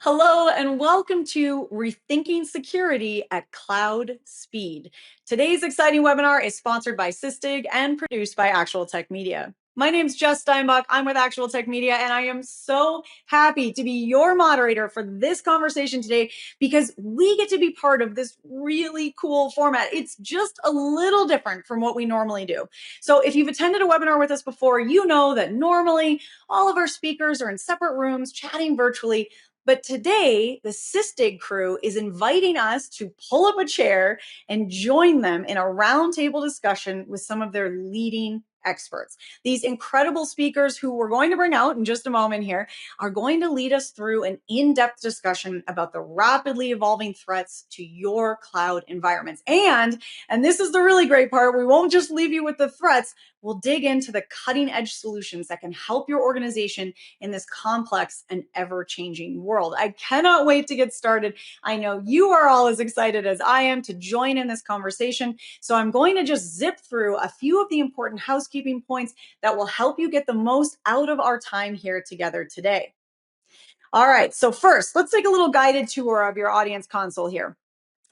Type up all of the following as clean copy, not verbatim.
Hello and welcome to Rethinking Security at Cloud Speed. Today's exciting webinar is sponsored by Sysdig and produced by Actual Tech Media. My name's Jess Steinbach. I'm with Actual Tech Media, and I am so happy to be your moderator for this conversation today because we get to be part of this really cool format. It's just a little different from what we normally do. So if you've attended a webinar with us before, you know that normally all of our speakers are in separate rooms chatting virtually. But today, the Sysdig crew is inviting us to pull up a chair and join them in a roundtable discussion with some of their leading experts. These incredible speakers who we're going to bring out in just a moment here are going to lead us through an in-depth discussion about the rapidly evolving threats to your cloud environments. And this is the really great part, we won't just leave you with the threats, we'll dig into the cutting edge solutions that can help your organization in this complex and ever-changing world. I cannot wait to get started. I know you are all as excited as I am to join in this conversation. So I'm going to just zip through a few of the important housekeeping points that will help you get the most out of our time here together today. All right, so first, let's take a little guided tour of your audience console here.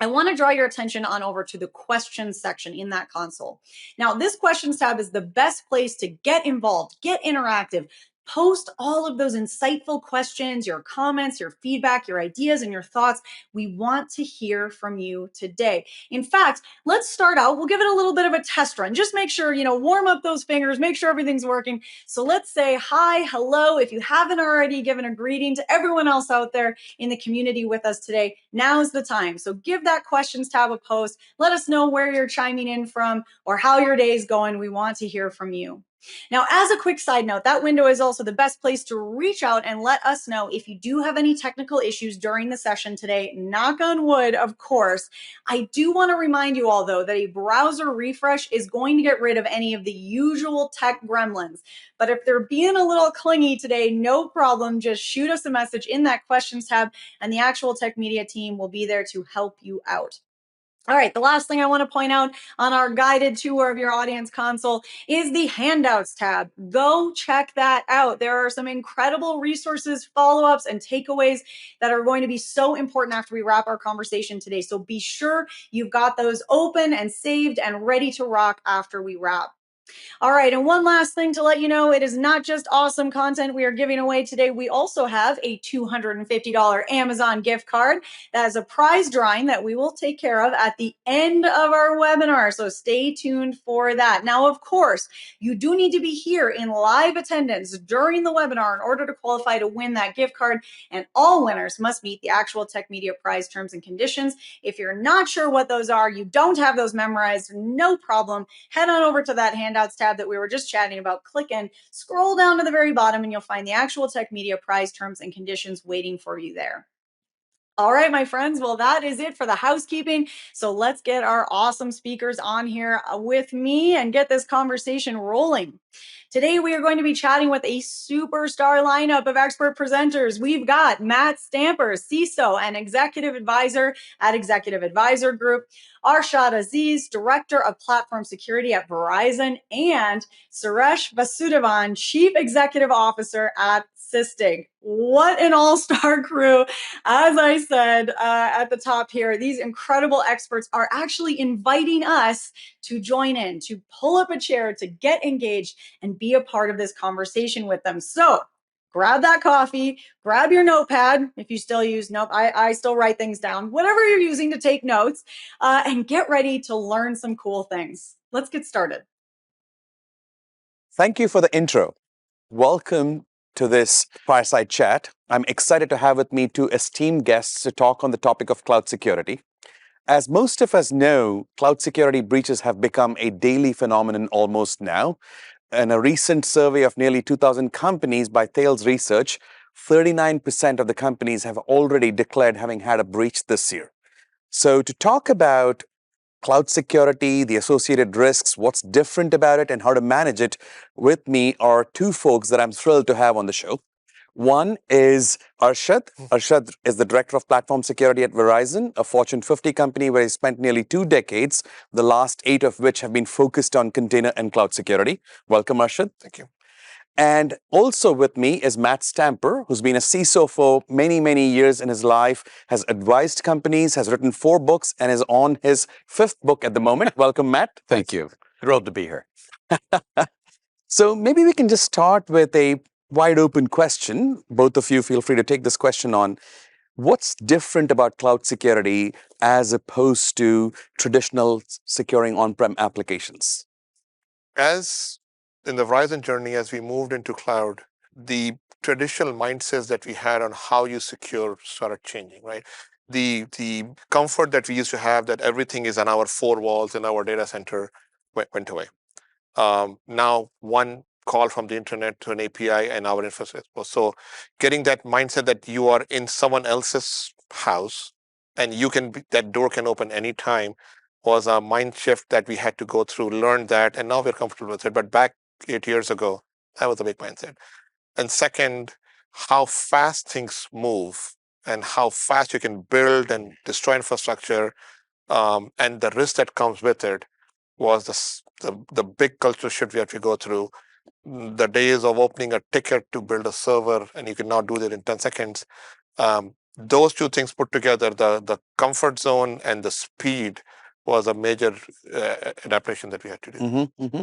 I want to draw your attention on over to the questions section in that console. Now, this questions tab is the best place to get involved, get interactive, post all of those insightful questions, your comments, your feedback, your ideas, and your thoughts. We want to hear from you today. In fact, let's start out. We'll give it a little bit of a test run. Just make sure, warm up those fingers, make sure everything's working. So let's say hi, hello. If you haven't already given a greeting to everyone else out there in the community with us today, now's the time. So give that questions tab a post. Let us know where you're chiming in from or how your day is going. We want to hear from you. Now, as a quick side note, that window is also the best place to reach out and let us know if you do have any technical issues during the session today. Knock on wood, of course. I do want to remind you all, though, that a browser refresh is going to get rid of any of the usual tech gremlins. But if they're being a little clingy today, no problem. Just shoot us a message in that questions tab, and the Actual Tech Media team will be there to help you out. All right, the last thing I want to point out on our guided tour of your audience console is the handouts tab. Go check that out. There are some incredible resources, follow-ups, and takeaways that are going to be so important after we wrap our conversation today. So be sure you've got those open and saved and ready to rock after we wrap. All right, and one last thing to let you know, it is not just awesome content we are giving away today. We also have a $250 Amazon gift card. That is a prize drawing that we will take care of at the end of our webinar, so stay tuned for that. Now, of course, you do need to be here in live attendance during the webinar in order to qualify to win that gift card, and all winners must meet the Actual Tech Media prize terms and conditions. If you're not sure what those are, you don't have those memorized, no problem. Head on over to that handouts tab that we were just chatting about, click in, scroll down to the very bottom, and you'll find the Actual Tech Media prize terms and conditions waiting for you there. All right, my friends, well, that is it for the housekeeping. So let's get our awesome speakers on here with me and get this conversation rolling. Today, we are going to be chatting with a superstar lineup of expert presenters. We've got Matt Stamper, CISO and Executive Advisor at Executive Advisor Group, Arshad Aziz, Director of Platform Security at Verizon, and Suresh Vasudevan, Chief Executive Officer at Sysdig. What an all-star crew. As I said at the top here, these incredible experts are actually inviting us to join in, to pull up a chair, to get engaged, and be a part of this conversation with them. So grab that coffee, grab your notepad, if you still use I still write things down, whatever you're using to take notes, and get ready to learn some cool things. Let's get started. Thank you for the intro. Welcome to this fireside chat. I'm excited to have with me two esteemed guests to talk on the topic of cloud security. As most of us know, cloud security breaches have become a daily phenomenon almost now. In a recent survey of nearly 2,000 companies by Thales Research, 39% of the companies have already declared having had a breach this year. So to talk about cloud security, the associated risks, what's different about it, and how to manage it, with me are two folks that I'm thrilled to have on the show. One is Arshad. Arshad is the Director of Platform Security at Verizon, a Fortune 50 company where he spent nearly 2 decades, the last 8 of which have been focused on container and cloud security. Welcome, Arshad. Thank you. And also with me is Matt Stamper, who's been a CISO for many, many years in his life, has advised companies, has written 4 books, and is on his 5th book at the moment. Welcome, Matt. Thank you. Thrilled to be here. So maybe we can just start with a wide open question. Both of you feel free to take this question on. What's different about cloud security as opposed to traditional securing on-prem applications? As in the Verizon journey, as we moved into cloud, the traditional mindsets that we had on how you secure started changing, right? The comfort that we used to have that everything is on our 4 walls in our data center went away. Now one call from the internet to an API and our infrastructure. So getting that mindset that you are in someone else's house and that door can open anytime was a mind shift that we had to go through, learn that, and now we're comfortable with it. But back 8 years ago, that was a big mindset. And second, how fast things move and how fast you can build and destroy infrastructure, and the risk that comes with it was the big cultural shift we had to go through. The days of opening a ticket to build a server and you can now do that in 10 seconds. Those 2 things put together, the comfort zone and the speed, was a major adaptation that we had to do. Mm-hmm, mm-hmm.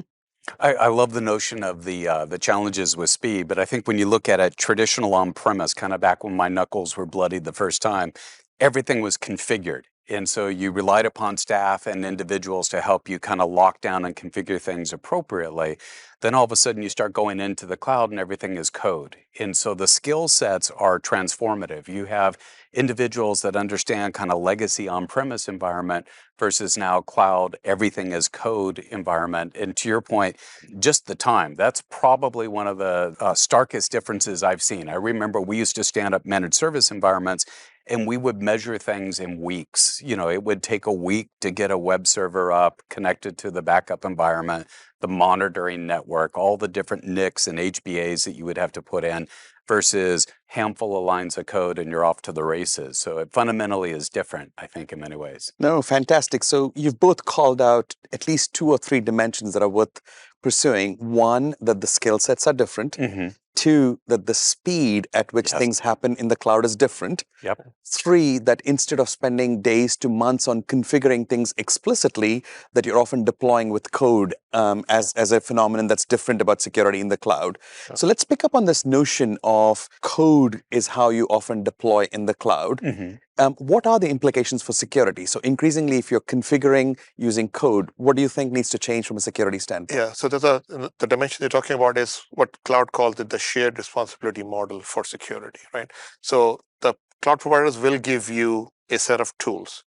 I love the notion of the challenges with speed, but I think when you look at a traditional on-premise, kind of back when my knuckles were bloodied the first time, everything was configured. And so you relied upon staff and individuals to help you kind of lock down and configure things appropriately. Then all of a sudden you start going into the cloud and everything is code. And so the skill sets are transformative. You have individuals that understand kind of legacy on-premise environment versus now cloud, everything is code environment. And to your point, just the time, that's probably one of the starkest differences I've seen. I remember we used to stand up managed service environments and we would measure things in weeks. You know, it would take a week to get a web server up, connected to the backup environment, the monitoring network, all the different NICs and HBAs that you would have to put in, versus handful of lines of code and you're off to the races. So it fundamentally is different, I think, in many ways. No, fantastic. So you've both called out at least 2 or 3 dimensions that are worth pursuing. One, that the skill sets are different. Mm-hmm. 2, that the speed at which things happen in the cloud is different. Yep. 3, that instead of spending days to months on configuring things explicitly, that you're often deploying with code as a phenomenon that's different about security in the cloud. Sure. So let's pick up on this notion of code is how you often deploy in the cloud. Mm-hmm. What are the implications for security? So increasingly, if you're configuring using code, what do you think needs to change from a security standpoint? Yeah, so the dimension you're talking about is what cloud calls it the shared responsibility model for security, right? So the cloud providers will give you a set of tools.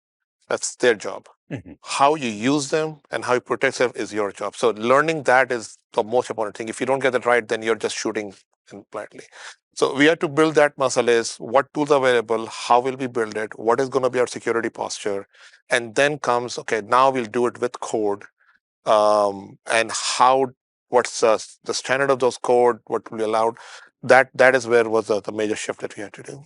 That's their job. Mm-hmm. How you use them and how you protect them is your job. So learning that is the most important thing. If you don't get that right, then you're just shooting in blindly. So we have to build that muscle is what tools are available, how will we build it, what is going to be our security posture, and then comes, okay, now we'll do it with code, and what's the standard of those code, what will be allowed. That is where was the major shift that we had to do.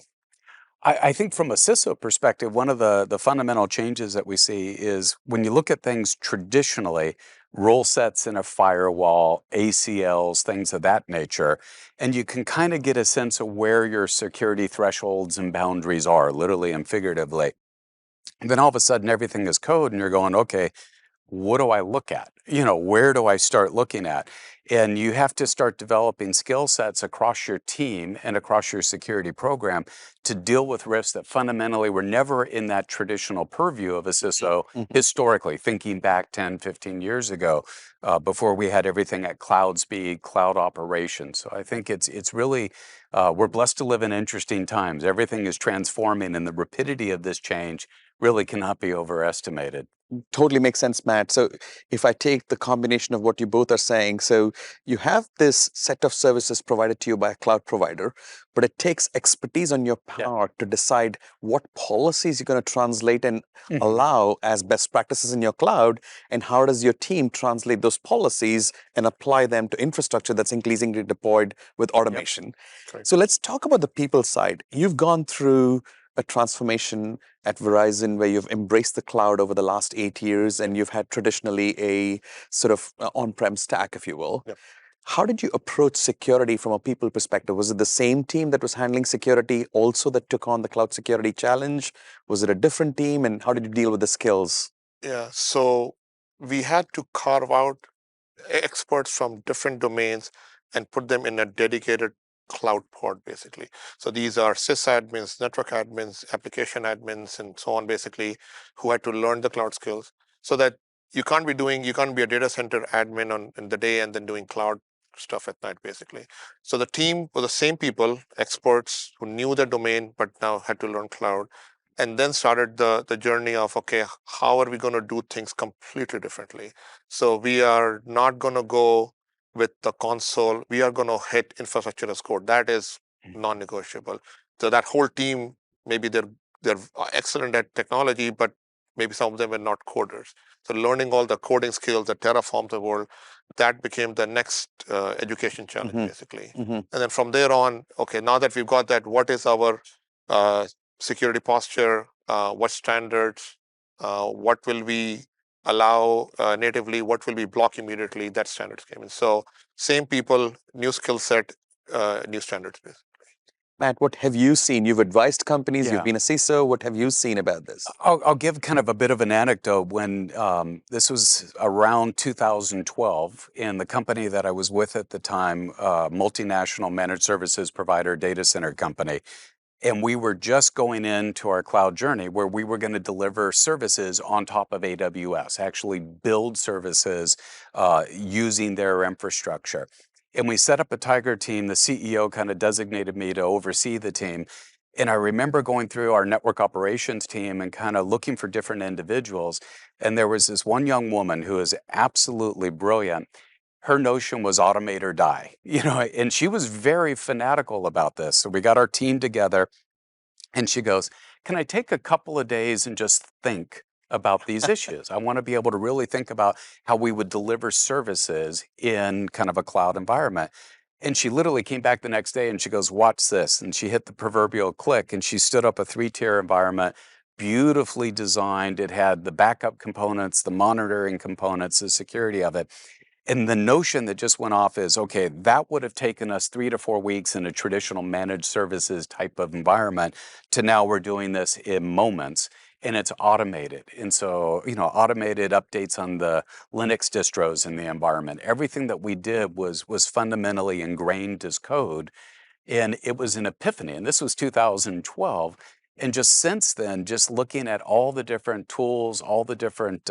I think from a CISO perspective, one of the fundamental changes that we see is when you look at things traditionally, role sets in a firewall, ACLs, things of that nature, and you can kind of get a sense of where your security thresholds and boundaries are, literally and figuratively. And then all of a sudden everything is code and you're going, okay, what do I look at? You know, where do I start looking at? And you have to start developing skill sets across your team and across your security program to deal with risks that fundamentally were never in that traditional purview of a CISO historically, thinking back 10, 15 years ago, before we had everything at cloud speed, cloud operations. So I think it's really, we're blessed to live in interesting times. Everything is transforming and the rapidity of this change really cannot be overestimated. Totally makes sense, Matt. So if I take the combination of what you both are saying, so you have this set of services provided to you by a cloud provider, but it takes expertise on your part to decide what policies you're going to translate and allow as best practices in your cloud, and how does your team translate those policies and apply them to infrastructure that's increasingly deployed with automation. Correct. So let's talk about the people side. You've gone through a transformation at Verizon where you've embraced the cloud over the last 8 years, and you've had traditionally a sort of on-prem stack, if you will. Yep. How did you approach security from a people perspective? Was it the same team that was handling security also that took on the cloud security challenge? Was it a different team? And how did you deal with the skills? Yeah, so we had to carve out experts from different domains and put them in a dedicated cloud pod, basically. So these are sysadmins, network admins, application admins, and so on, basically, who had to learn the cloud skills so that you can't be a data center admin in the day and then doing cloud stuff at night, basically. So the team were the same people, experts who knew the domain, but now had to learn cloud. And then started the journey of, okay, how are we going to do things completely differently? So we are not going to go with the console. We are going to hit infrastructure as code. That is non-negotiable. So that whole team, maybe they're excellent at technology, but maybe some of them are not coders. So learning all the coding skills, the Terraform the world, that became the next education challenge, basically. And then from there on, okay, now that we've got that, what is our security posture? What standards? What will we allow natively? What will we block immediately? That standards came in. So same people, new skill set, new standards. Matt, what have you seen? You've advised companies, you've Yeah. been a CISO. What have you seen about this? I'll give kind of a bit of an anecdote. When this was around 2012, and the company that I was with at the time, multinational managed services provider, data center company, and we were just going into our cloud journey where we were going to deliver services on top of AWS, actually build services using their infrastructure. And we set up a Tiger team. The CEO kind of designated me to oversee the team. And I remember going through our network operations team and kind of looking for different individuals. And there was this one young woman who is absolutely brilliant. Her notion was automate or die, and she was very fanatical about this. So we got our team together and she goes, "Can I take a couple of days and just think about these issues? I want to be able to really think about how we would deliver services in kind of a cloud environment." And she literally came back the next day and she goes, "Watch this." And she hit the proverbial click and she stood up a 3-tier environment, beautifully designed. It had the backup components, the monitoring components, the security of it. And the notion that just went off is, okay, that would have taken us 3 to 4 weeks in a traditional managed services type of environment to now we're doing this in moments and it's automated. And so, automated updates on the Linux distros in the environment. Everything that we did was fundamentally ingrained as code. And it was an epiphany. And this was 2012. And just since then, just looking at all the different tools, all the different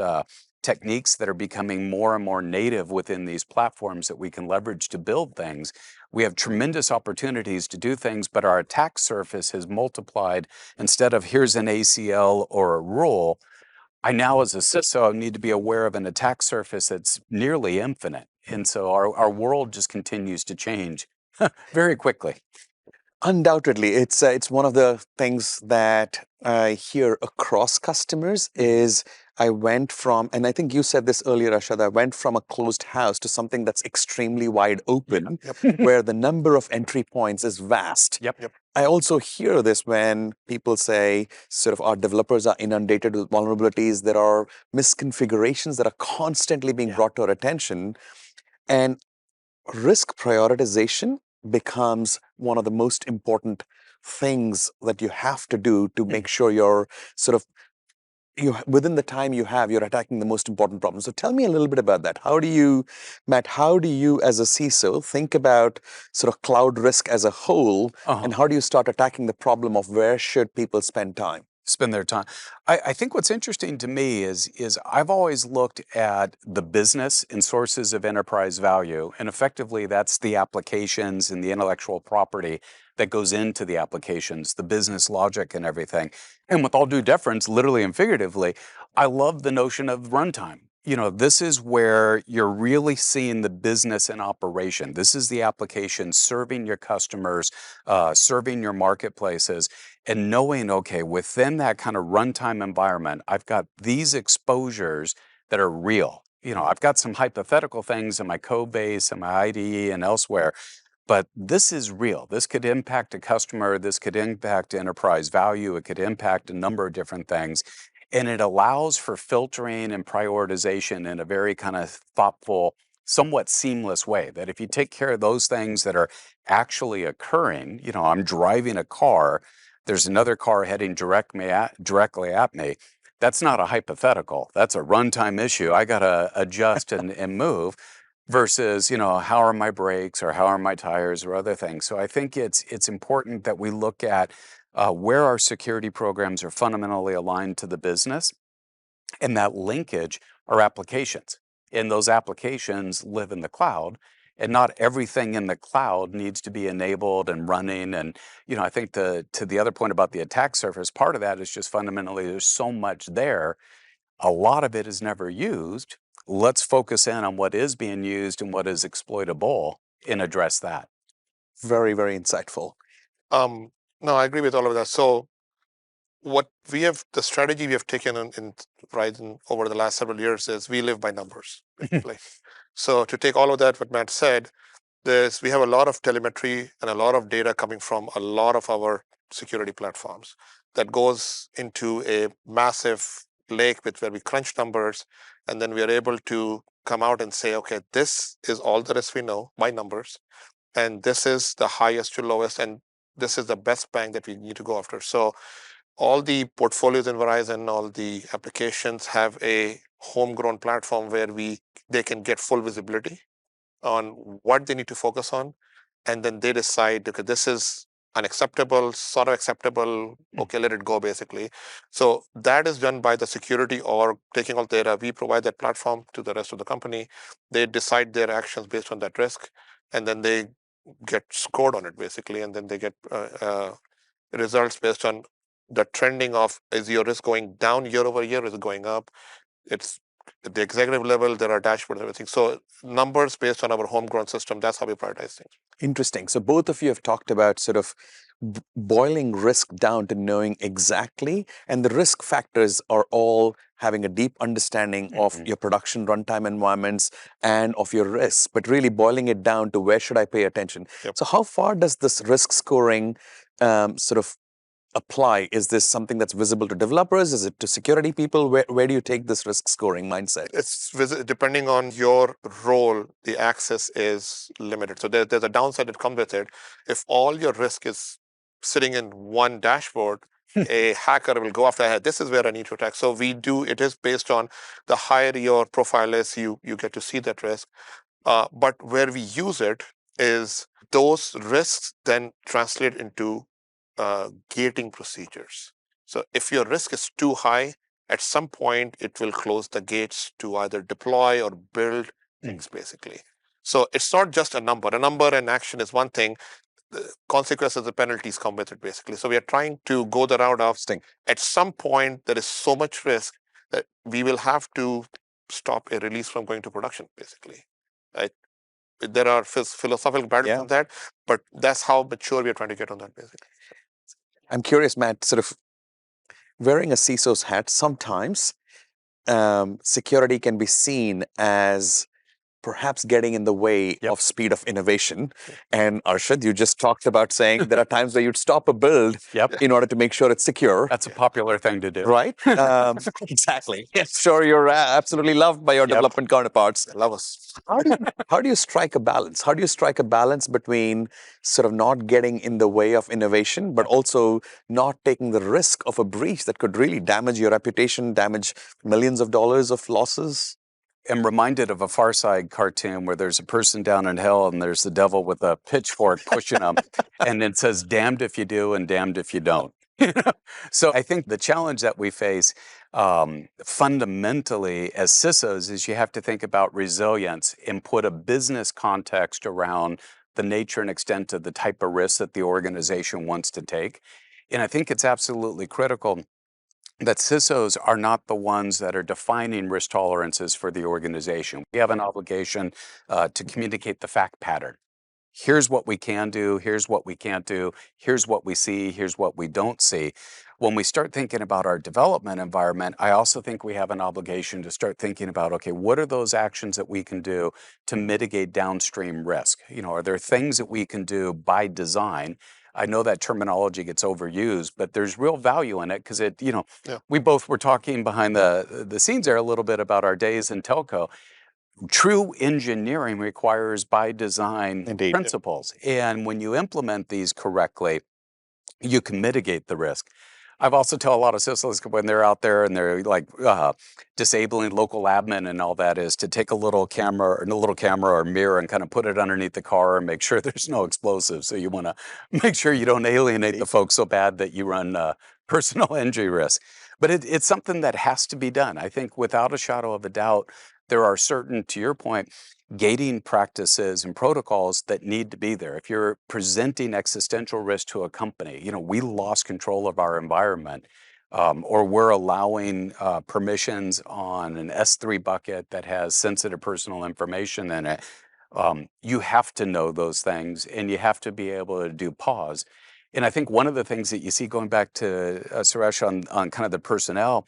techniques that are becoming more and more native within these platforms that we can leverage to build things, we have tremendous opportunities to do things, but our attack surface has multiplied. Instead of here's an ACL or a rule, I now, as a CISO, need to be aware of an attack surface that's nearly infinite. And so our world just continues to change very quickly. Undoubtedly, it's one of the things that I hear across customers is I went from, and I think you said this earlier, Arshad, I went from a closed house to something that's extremely wide open, where the number of entry points is vast. Yep. I also hear this when people say sort of our developers are inundated with vulnerabilities. There are misconfigurations that are constantly being brought to our attention. And risk prioritization becomes one of the most important things that you have to do to make sure you're sort of within the time you have, you're attacking the most important problem. So tell me a little bit about that. Matt, how do you as a CISO think about sort of cloud risk as a whole, and how do you start attacking the problem of where should people spend time? Spend their time. I think what's interesting to me is I've always looked at the business and sources of enterprise value, and effectively that's the applications and the intellectual property that goes into the applications, the business logic and everything. And with all due deference, literally and figuratively, I love the notion of runtime. This is where you're really seeing the business in operation. This is the application serving your customers, serving your marketplaces, and knowing, okay, within that kind of runtime environment, I've got these exposures that are real. I've got some hypothetical things in my code base and my IDE and elsewhere, but this is real. This could impact a customer. This could impact enterprise value. It could impact a number of different things. And it allows for filtering and prioritization in a very kind of thoughtful, somewhat seamless way, that if you take care of those things that are actually occurring, I'm driving a car, there's another car heading directly at me. That's not a hypothetical. That's a runtime issue. I got to adjust and move versus, how are my brakes or how are my tires or other things. So I think it's important that we look at where our security programs are fundamentally aligned to the business, and that linkage are applications. And those applications live in the cloud, and not everything in the cloud needs to be enabled and running. And, I think to the other point about the attack surface, part of that is just fundamentally there's so much there. A lot of it is never used. Let's focus in on what is being used and what is exploitable and address that. Very, very insightful. No, I agree with all of that. So the strategy we have taken in Verizon over the last several years is we live by numbers, basically. So to take all of that, what Matt said, we have a lot of telemetry and a lot of data coming from a lot of our security platforms that goes into a massive lake where we crunch numbers, and then we are able to come out and say, okay, this is all the risk we know by numbers, and this is the highest to lowest, and this is the best bang that we need to go after. So all the portfolios in Verizon, all the applications have a homegrown platform where they can get full visibility on what they need to focus on, and then they decide, okay, this is unacceptable, sort of acceptable, okay, let it go, basically. So that is done by the security or taking all data. We provide that platform to the rest of the company. They decide their actions based on that risk, and then they get scored on it, basically, and then they get results based on the trending of, is your risk going down year over year, is it going up? It's at the executive level, there are dashboards and everything. So numbers based on our homegrown system, that's how we prioritize things. Interesting. So both of you have talked about sort of boiling risk down to knowing exactly, and the risk factors are all having a deep understanding of your production runtime environments and of your risks, but really boiling it down to where should I pay attention. Yep. So how far does this risk scoring sort of apply? Is this something that's visible to developers? Is it to security people? Where do you take this risk scoring mindset? It's depending on your role, the access is limited. So there's a downside that comes with it. If all your risk is sitting in one dashboard, a hacker will go after, this is where I need to attack. So it is based on the higher your profile is, you get to see that risk. But where we use it is those risks then translate into gating procedures. So if your risk is too high, at some point it will close the gates to either deploy or build things, basically. So it's not just a number. A number and action is one thing. The consequences, the penalties come with it, basically. So we are trying to go the route of, at some point there is so much risk that we will have to stop a release from going to production, basically. Right? There are philosophical battles on that, but that's how mature we are trying to get on that, basically. I'm curious, Matt, sort of wearing a CISO's hat, sometimes security can be seen as perhaps getting in the way of speed of innovation. And Arshad, you just talked about saying there are times where you'd stop a build in order to make sure it's secure. That's a popular thing to do. Right? Exactly. Sure, you're absolutely loved by your development counterparts. They love us. How do you strike a balance? How do you strike a balance between sort of not getting in the way of innovation, but also not taking the risk of a breach that could really damage your reputation, damage millions of dollars of losses? I'm reminded of a Far Side cartoon where there's a person down in hell and there's the devil with a pitchfork pushing them, and it says, damned if you do and damned if you don't. So I think the challenge that we face fundamentally as CISOs is you have to think about resilience and put a business context around the nature and extent of the type of risks that the organization wants to take. And I think it's absolutely critical that CISOs are not the ones that are defining risk tolerances for the organization. We have an obligation to communicate the fact pattern. Here's what we can do, here's what we can't do, here's what we see, here's what we don't see. When we start thinking about our development environment, I also think we have an obligation to start thinking about, okay, what are those actions that we can do to mitigate downstream risk? Are there things that we can do by design? I know that terminology gets overused, but there's real value in it because we both were talking behind the scenes there a little bit about our days in telco. true engineering requires by design Indeed. principles. And when you implement these correctly, you can mitigate the risk. I've also tell a lot of CISOs when they're out there and they're like disabling local admin and all that is to take a little camera or mirror and kind of put it underneath the car and make sure there's no explosives. So you want to make sure you don't alienate the folks so bad that you run personal injury risk. But it's something that has to be done. I think without a shadow of a doubt, there are certain, to your point, gating practices and protocols that need to be there. If you're presenting existential risk to a company, we lost control of our environment, or we're allowing permissions on an S3 bucket that has sensitive personal information in it. You have to know those things, and you have to be able to do pause. And I think one of the things that you see going back to Suresh on kind of the personnel,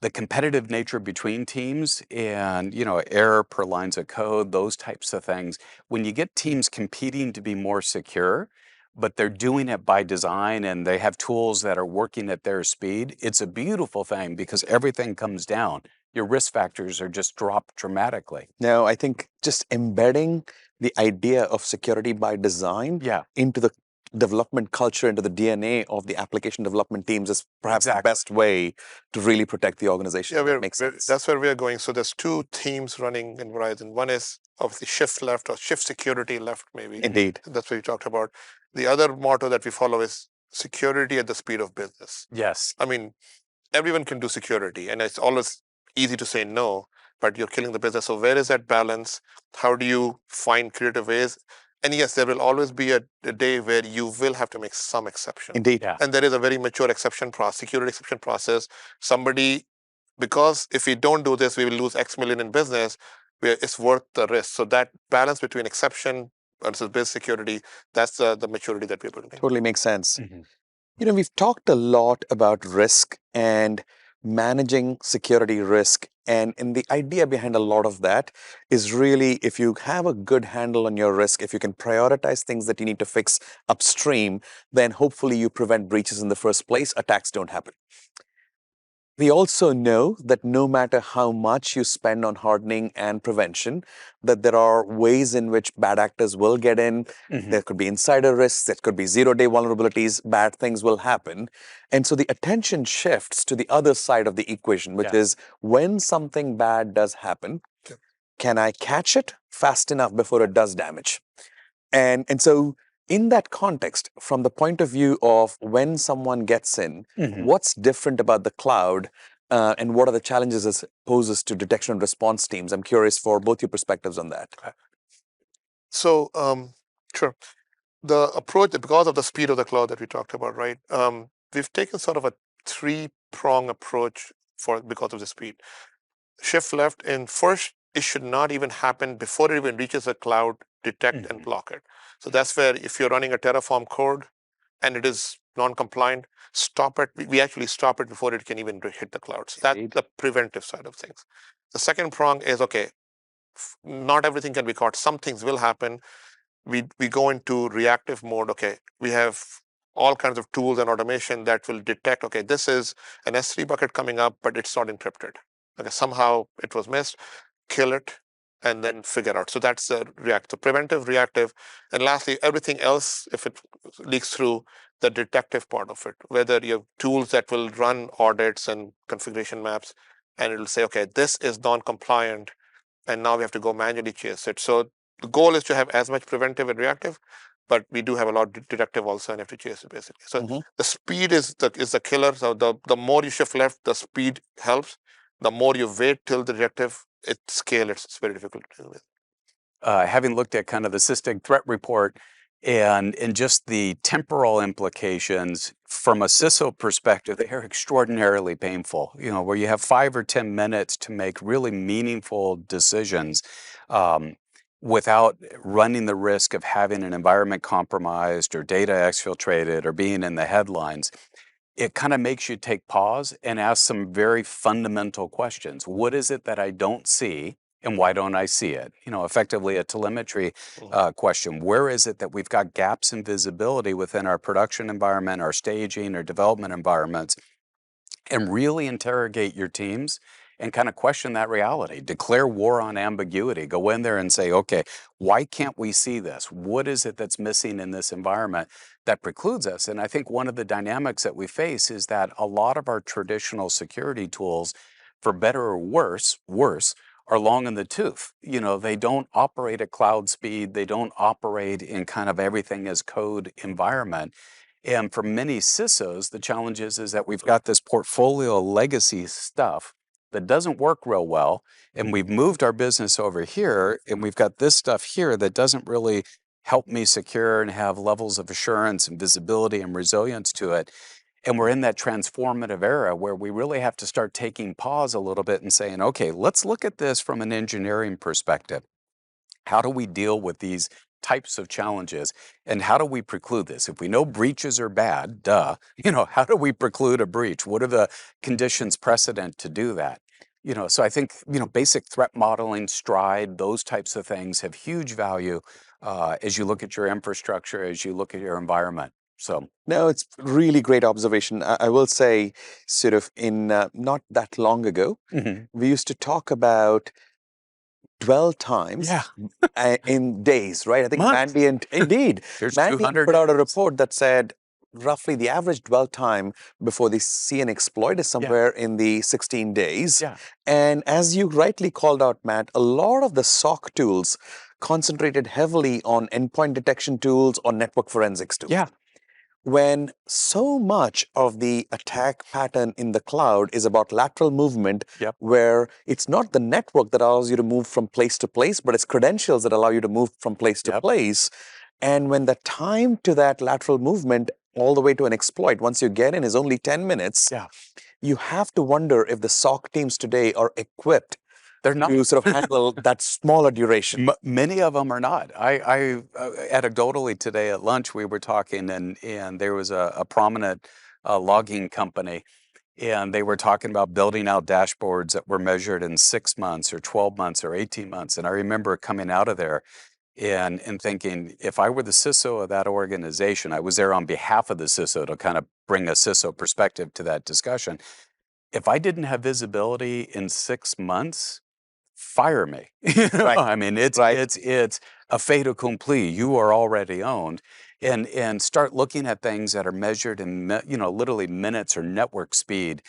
the competitive nature between teams and error per lines of code, those types of things, when you get teams competing to be more secure, but they're doing it by design and they have tools that are working at their speed, it's a beautiful thing because everything comes down. Your risk factors are just dropped dramatically. Now, I think just embedding the idea of security by design into the development culture, into the DNA of the application development teams is perhaps the best way to really protect the organization. Yeah, that makes sense. that's where we're going. So there's two teams running in Verizon. One is obviously shift left or shift security left, maybe. Indeed. That's what you talked about. The other motto that we follow is security at the speed of business. Yes. I mean, everyone can do security, and it's always easy to say no, but you're killing the business. So where is that balance? How do you find creative ways? And yes, there will always be a day where you will have to make some exception. Indeed. Yeah. And there is a very mature exception process, security exception process. Because if we don't do this, we will lose X million in business. It's worth the risk. So that balance between exception versus business security, that's the maturity that we're building. Totally makes sense. Mm-hmm. We've talked a lot about risk and managing security risk. And the idea behind a lot of that is really, if you have a good handle on your risk, if you can prioritize things that you need to fix upstream, then hopefully you prevent breaches in the first place, attacks don't happen. We also know that no matter how much you spend on hardening and prevention, that there are ways in which bad actors will get in. Mm-hmm. There could be insider risks, there could be zero-day vulnerabilities, bad things will happen. And so the attention shifts to the other side of the equation, which is when something bad does happen, can I catch it fast enough before it does damage? And so in that context, from the point of view of when someone gets in, what's different about the cloud and what are the challenges it poses to detection and response teams? I'm curious for both your perspectives on that. So, sure. The approach, because of the speed of the cloud that we talked about, right? We've taken sort of a three-prong approach because of the speed. Shift left, and first, it should not even happen before it even reaches the cloud, detect and block it. So that's where if you're running a Terraform code and it is non-compliant, stop it. We actually stop it before it can even hit the cloud. So that's the preventive side of things. The second prong is, okay, not everything can be caught. Some things will happen. We go into reactive mode. Okay, we have all kinds of tools and automation that will detect, okay, this is an S3 bucket coming up, but it's not encrypted. Okay, somehow it was missed, kill it, and then figure out. So that's the preventive, reactive. And lastly, everything else, if it leaks through, the detective part of it, whether you have tools that will run audits and configuration maps, and it'll say, okay, this is non-compliant, and now we have to go manually chase it. So the goal is to have as much preventive and reactive, but we do have a lot of detective also and have to chase it basically. So the speed is the killer. So the more you shift left, the speed helps. The more you wait till the reactive, it's very difficult to deal with. Having looked at kind of the Sysdig threat report and just the temporal implications from a CISO perspective, they are extraordinarily painful. Where you have 5 or 10 minutes to make really meaningful decisions without running the risk of having an environment compromised or data exfiltrated or being in the headlines. It kind of makes you take pause and ask some very fundamental questions. What is it that I don't see? And why don't I see it? Effectively a telemetry question. Where is it that we've got gaps in visibility within our production environment, our staging or development environments? And really interrogate your teams and kind of question that reality, declare war on ambiguity, go in there and say, okay, why can't we see this? What is it that's missing in this environment that precludes us? And I think one of the dynamics that we face is that a lot of our traditional security tools, for better or worse, are long in the tooth. They don't operate at cloud speed. They don't operate in kind of everything as code environment. And for many CISOs, the challenge is that we've got this portfolio of legacy stuff that doesn't work real well. And we've moved our business over here, and we've got this stuff here that doesn't really help me secure and have levels of assurance and visibility and resilience to it. And we're in that transformative era where we really have to start taking pause a little bit and saying, okay, let's look at this from an engineering perspective. How do we deal with these types of challenges, and how do we preclude this? If we know breaches are bad, how do we preclude a breach? What are the conditions precedent to do that? So I think, basic threat modeling, stride, those types of things have huge value as you look at your infrastructure, as you look at your environment. So No, it's really great observation. I will say, sort of in not that long ago, we used to talk about dwell times yeah, in days, right? I think months. Mandy and indeed, Here's Mandy 200 put out a days. report that said roughly the average dwell time before they see an exploit is somewhere in the 16 days. Yeah. And as you rightly called out, Matt, a lot of the SOC tools concentrated heavily on endpoint detection tools or network forensics tools. Yeah. When so much of the attack pattern in the cloud is about lateral movement, Yep. where it's not the network that allows you to move from place to place, but it's credentials that allow you to move from place to Yep. place. And when the time to that lateral movement all the way to an exploit, once you get in, is only 10 minutes, Yeah. you have to wonder if the SOC teams today are equipped They're not. to sort of handle that smaller duration. Many of them are not. I anecdotally today at lunch we were talking, and there was a prominent logging company, and they were talking about building out dashboards that were measured in 6 months or 12 months or 18 months. And I remember coming out of there and thinking, if I were the CISO of that organization, I was there on behalf of the CISO to kind of bring a CISO perspective to that discussion. If I didn't have visibility in 6 months, fire me. Right. I mean, it's a fait accompli. You are already owned, and start looking at things that are measured in literally minutes or network speed.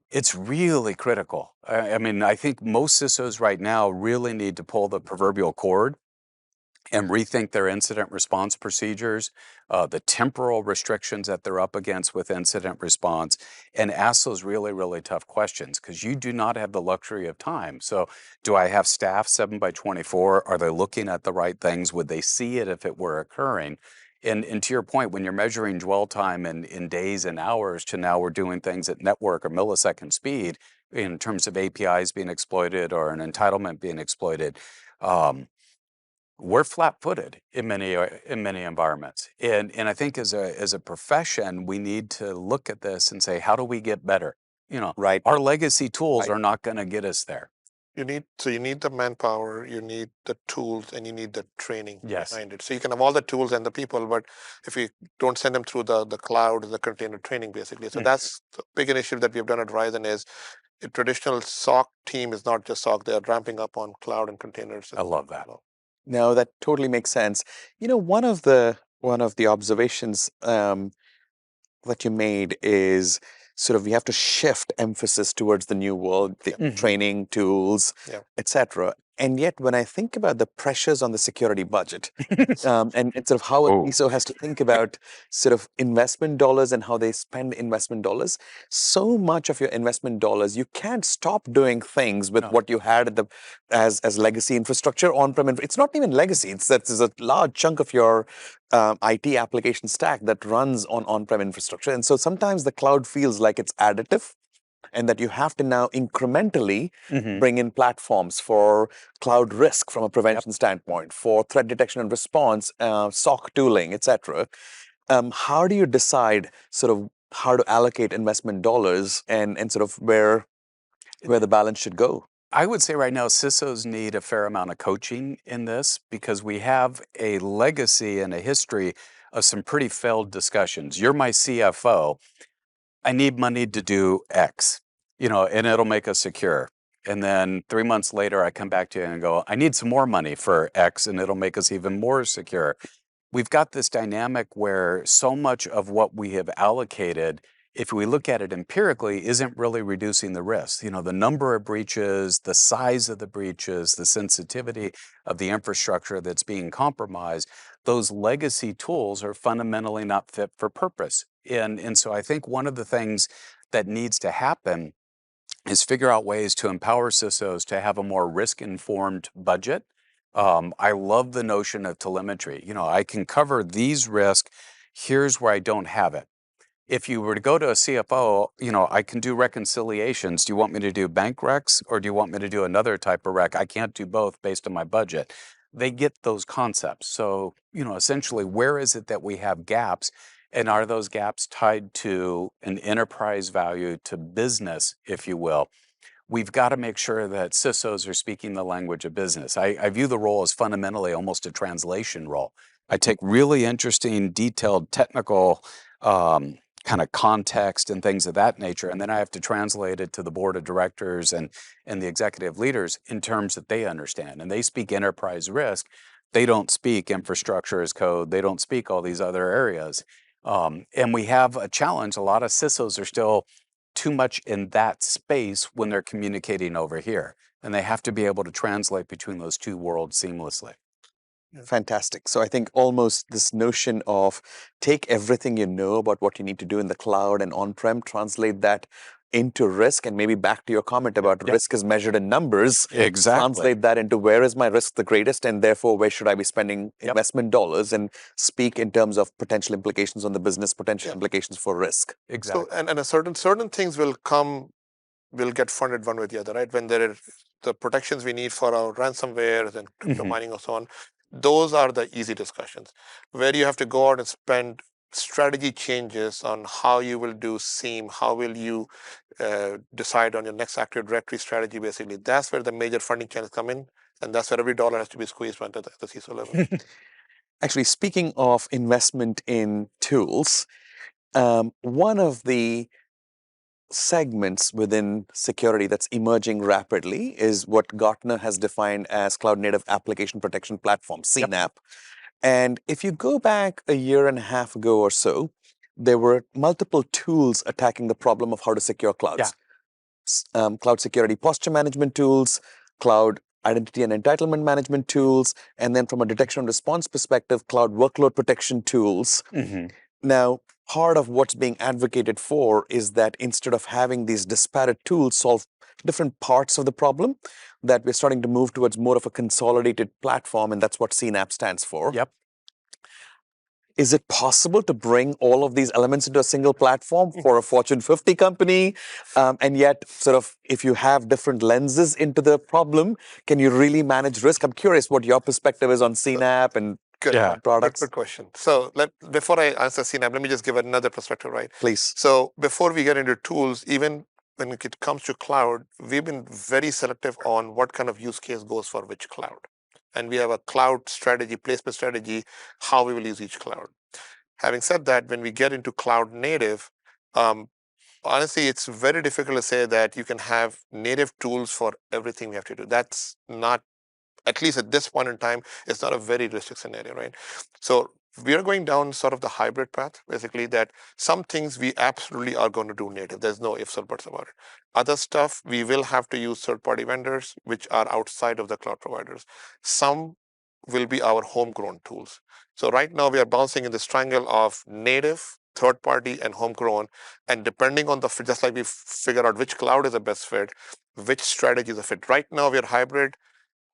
It's really critical. I mean, I think most CISOs right now really need to pull the proverbial cord and rethink their incident response procedures, the temporal restrictions that they're up against with incident response, and ask those really, really tough questions, because you do not have the luxury of time. So do I have staff 7/24? Are they looking at the right things? Would they see it if it were occurring? And to your point, when you're measuring dwell time in days and hours to now we're doing things at network or millisecond speed in terms of APIs being exploited or an entitlement being exploited, we're flat-footed in many environments, and I think as a profession, we need to look at this and say, how do we get better? Right. Our legacy tools Right. are not going to get us there. You need the manpower, you need the tools, and you need the training Yes. behind it. So you can have all the tools and the people, but if you don't send them through the cloud, the container training, basically. So that's the big initiative that we've done at Verizon is a traditional SOC team is not just SOC; they are ramping up on cloud and containers. I love that. No, that totally makes sense. One of the observations that you made is sort of we have to shift emphasis towards the new world, the training tools, etc. And yet, when I think about the pressures on the security budget, and sort of how a CISO has to think about sort of investment dollars and how they spend investment dollars, so much of your investment dollars, you can't stop doing things with what you had at the as legacy infrastructure on-prem. It's not even legacy. There's a large chunk of your IT application stack that runs on on-prem infrastructure. And so sometimes the cloud feels like it's additive, and that you have to now incrementally bring in platforms for cloud risk from a prevention standpoint, for threat detection and response, SOC tooling, etc. How do you decide sort of how to allocate investment dollars and sort of where the balance should go? I would say right now CISOs need a fair amount of coaching in this, because we have a legacy and a history of some pretty failed discussions. You're my CFO. I need money to do X. and it'll make us secure. And then 3 months later, I come back to you and go, I need some more money for X, and it'll make us even more secure. We've got this dynamic where so much of what we have allocated, if we look at it empirically, isn't really reducing the risk. The number of breaches, the size of the breaches, the sensitivity of the infrastructure that's being compromised, those legacy tools are fundamentally not fit for purpose. And so I think one of the things that needs to happen is figure out ways to empower CISOs to have a more risk-informed budget. I love the notion of telemetry. I can cover these risks. Here's where I don't have it. If you were to go to a CFO, I can do reconciliations. Do you want me to do bank recs or do you want me to do another type of rec? I can't do both based on my budget. They get those concepts. So, essentially, where is it that we have gaps? And are those gaps tied to an enterprise value to business, if you will? We've got to make sure that CISOs are speaking the language of business. I view the role as fundamentally almost a translation role. I take really interesting, detailed, technical kind of context and things of that nature, and then I have to translate it to the board of directors and the executive leaders in terms that they understand. And they speak enterprise risk. They don't speak infrastructure as code. They don't speak all these other areas. And we have a challenge. A lot of CISOs are still too much in that space when they're communicating over here. And they have to be able to translate between those two worlds seamlessly. Fantastic. So I think almost this notion of take everything you know about what you need to do in the cloud and on-prem, translate that into risk, and maybe back to your comment about risk is measured in numbers. Exactly. Translate that into where is my risk the greatest, and therefore where should I be spending investment dollars, and speak in terms of potential implications on the business, potential implications for risk. Exactly. So, and a certain things will get funded one way or the other, right? When there are the protections we need for our ransomware and crypto mining and so on, those are the easy discussions. Where you have to go out and spend strategy changes on how you will do SIEM, how will you decide on your next Active Directory strategy, basically. That's where the major funding channels come in, and that's where every dollar has to be squeezed at the CISO level. Actually, speaking of investment in tools, one of the segments within security that's emerging rapidly is what Gartner has defined as Cloud Native Application Protection Platform, CNAP. And if you go back a year and a half ago or so, there were multiple tools attacking the problem of how to secure clouds. Cloud security posture management tools, cloud identity and entitlement management tools, and then from a detection and response perspective, cloud workload protection tools. Now, part of what's being advocated for is that instead of having these disparate tools solve different parts of the problem, that we're starting to move towards more of a consolidated platform, and that's what CNAP stands for. Is it possible to bring all of these elements into a single platform for a Fortune 50 company? And yet, sort of, if you have different lenses into the problem, can you really manage risk? I'm curious what your perspective is on CNAP and products. Good question. So before I answer CNAP, let me just give another perspective, right? Please. So before we get into tools, even when it comes to cloud, we've been very selective on what kind of use case goes for which cloud. And we have a cloud strategy, placement strategy, how we will use each cloud. Having said that, when we get into cloud native, honestly, it's very difficult to say that you can have native tools for everything we have to do. That's not, at least at this point in time, it's not a very realistic scenario, right? So we are going down sort of the hybrid path, basically, that some things we absolutely are going to do native. There's no ifs or buts about it. Other stuff, we will have to use third-party vendors, which are outside of the cloud providers. Some will be our homegrown tools. So right now, we are bouncing in this triangle of native, third-party, and homegrown. And depending on just like we figure out which cloud is the best fit, which strategy is a fit. Right now, we are hybrid.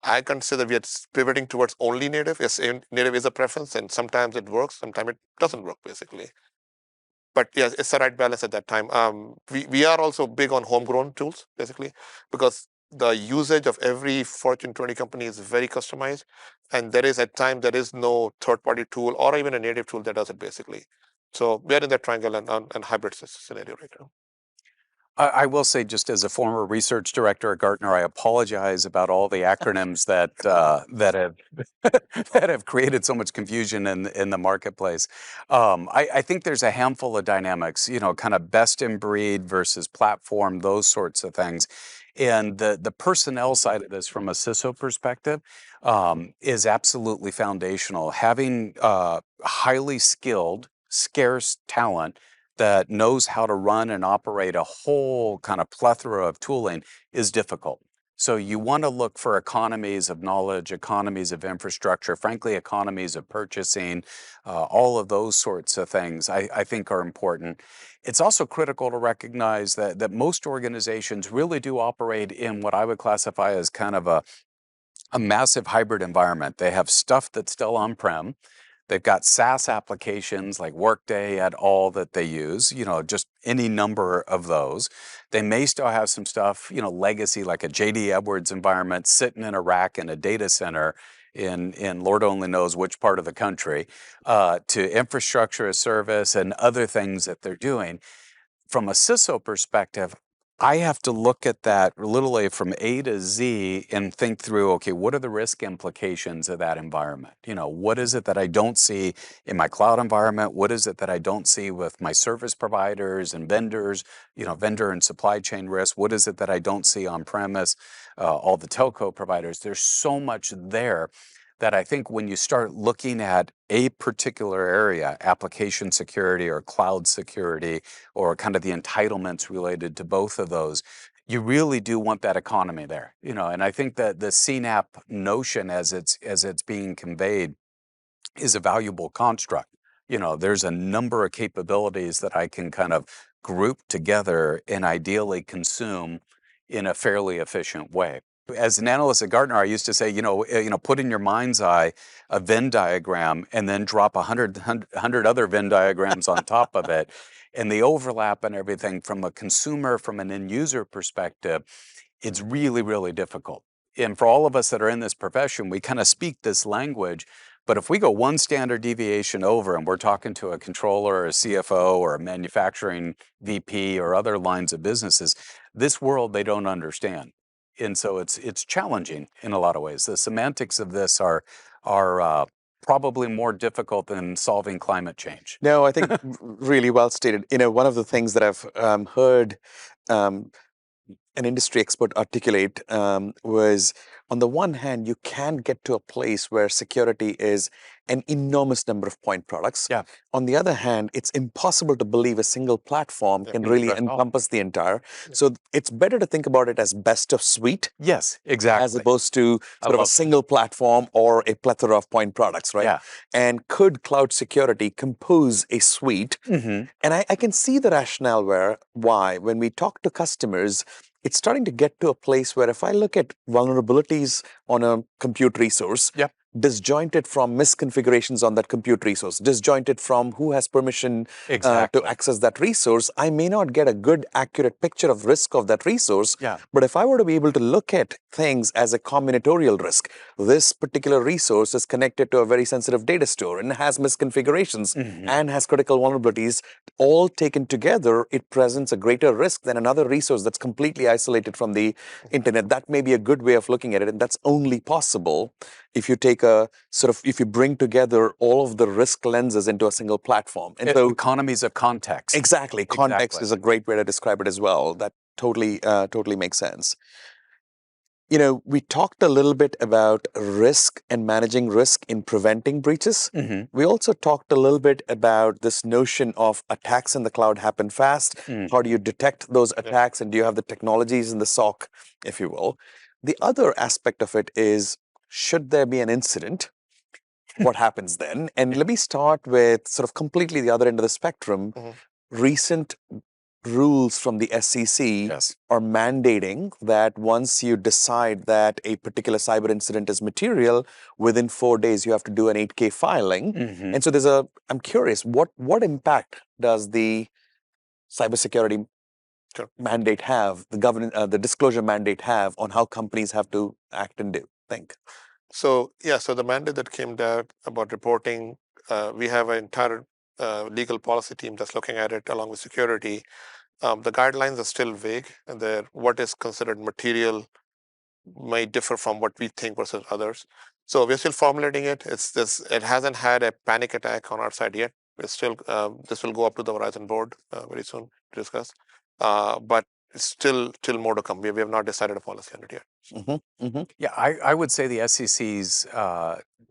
I consider we are pivoting towards only native. Yes, native is a preference, and sometimes it works, sometimes it doesn't work, basically. But yes, it's the right balance at that time. We are also big on homegrown tools, basically, because the usage of every Fortune 20 company is very customized, and there is no third-party tool or even a native tool that does it, basically. So we are in that triangle and hybrid scenario right now. I will say, just as a former research director at Gartner, I apologize about all the acronyms that that have that have created so much confusion in the marketplace. I think there's a handful of dynamics, kind of best in breed versus platform, those sorts of things. And the personnel side of this, from a CISO perspective, is absolutely foundational. Having highly skilled, scarce talent that knows how to run and operate a whole kind of plethora of tooling is difficult. So you want to look for economies of knowledge, economies of infrastructure, frankly, economies of purchasing, all of those sorts of things I think are important. It's also critical to recognize that most organizations really do operate in what I would classify as kind of a massive hybrid environment. They have stuff that's still on-prem. They've got SaaS applications like Workday et al. That they use, just any number of those. They may still have some stuff, legacy, like a JD Edwards environment sitting in a rack in a data center in Lord only knows which part of the country, to infrastructure as service and other things that they're doing. From a CISO perspective, I have to look at that literally from A to Z and think through, okay, what are the risk implications of that environment? What is it that I don't see in my cloud environment? What is it that I don't see with my service providers and vendors, vendor and supply chain risk? What is it that I don't see on premise, all the telco providers? There's so much there that I think when you start looking at a particular area, application security or cloud security, or kind of the entitlements related to both of those, you really do want that economy there. And I think that the CNAP notion as it's being conveyed is a valuable construct. There's a number of capabilities that I can kind of group together and ideally consume in a fairly efficient way. As an analyst at Gartner, I used to say, put in your mind's eye a Venn diagram and then drop 100 other Venn diagrams on top of it. And the overlap and everything from a consumer, from an end user perspective, it's really, really difficult. And for all of us that are in this profession, we kind of speak this language. But if we go one standard deviation over and we're talking to a controller or a CFO or a manufacturing VP or other lines of businesses, this world they don't understand. And so it's challenging in a lot of ways. The semantics of this are probably more difficult than solving climate change. No, I think really well stated. One of the things that I've heard an industry expert articulate was, on the one hand, you can get to a place where security is an enormous number of point products. Yeah. On the other hand, it's impossible to believe a single platform can really encompass the entire. So it's better to think about it as best of suite. Yes, exactly. As opposed to sort of a single platform or a plethora of point products, right? Yeah. And could cloud security compose a suite? Mm-hmm. And I can see the rationale why, when we talk to customers, it's starting to get to a place where if I look at vulnerabilities on a compute resource, Yep. disjointed from misconfigurations on that compute resource, disjointed from who has permission Exactly. to access that resource, I may not get a good, accurate picture of risk of that resource. Yeah. But if I were to be able to look at things as a combinatorial risk, this particular resource is connected to a very sensitive data store and has misconfigurations and has critical vulnerabilities, all taken together, it presents a greater risk than another resource that's completely isolated from the internet. That may be a good way of looking at it, and that's only possible if you take if you bring together all of the risk lenses into a single platform. And so economies of context. Exactly. Context is a great way to describe it as well. That totally makes sense. We talked a little bit about risk and managing risk in preventing breaches. Mm-hmm. We also talked a little bit about this notion of attacks in the cloud happen fast. How do you detect those attacks? And do you have the technologies in the SOC, if you will? The other aspect of it is, should there be an incident, what happens then? And let me start with sort of completely the other end of the spectrum. Recent rules from the SEC are mandating that once you decide that a particular cyber incident is material, within 4 days you have to do an 8K filing. And so I'm curious, what impact does the cybersecurity mandate have, the disclosure mandate have on how companies have to act and think? So the mandate that came down about reporting, we have an entire legal policy team that's looking at it along with security. The guidelines are still vague, and what is considered material may differ from what we think versus others. So we're still formulating it. It hasn't had a panic attack on our side yet. We're still this will go up to the Verizon board very soon to discuss. But it's still more to come. We have not decided a policy on it yet. Yeah, I would say the SEC's